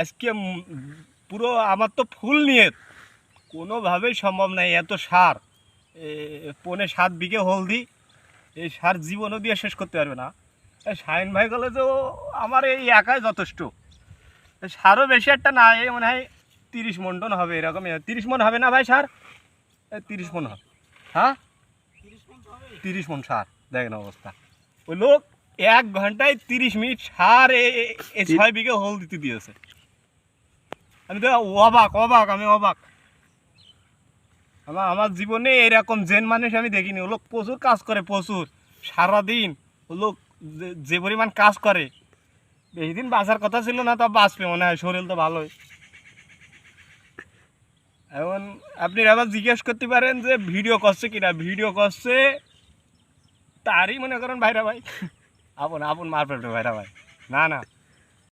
আজকে পুরো আমার তো ফুল নিয়ে কোনোভাবেই সম্ভব নাই এত সার। 6.5 বিঘে হলদি, এই সার জীবনও দিয়ে শেষ করতে পারবে না। শাহিন ভাই বলে যে আমার এই একাই যথেষ্ট, সারও বেশি একটা না, এই মনে হয় 30 মন টন হবে, এরকম 30 মন হবে না ভাই সার? 30 মন হবে। হ্যাঁ 30 মন সার, দেখেন অবস্থা। ওই লোক 1 ঘন্টায় 30 মিনিট সার 6 বিঘে হল দিতে দিয়েছে। আমি তো অবাক অবাক, আমি অবাক। আমার জীবনে এরকম জেন মানুষ আমি দেখিনি। ও লোক প্রচুর কাজ করে, প্রচুর, সারাদিন। ও লোক যে পরিমাণ কাজ করে, বেশি দিন বাঁচার কথা ছিল না, তো বাঁচবে মনে হয়, শরীর তো ভালোই। এখন আপনি আবার জিজ্ঞেস করতে পারেন যে ভিডিও করছে কিনা, ভিডিও করছে তারই মনে করেন ভাইরা ভাই, আপন আপন মারপেট ভাইরা ভাই। না না,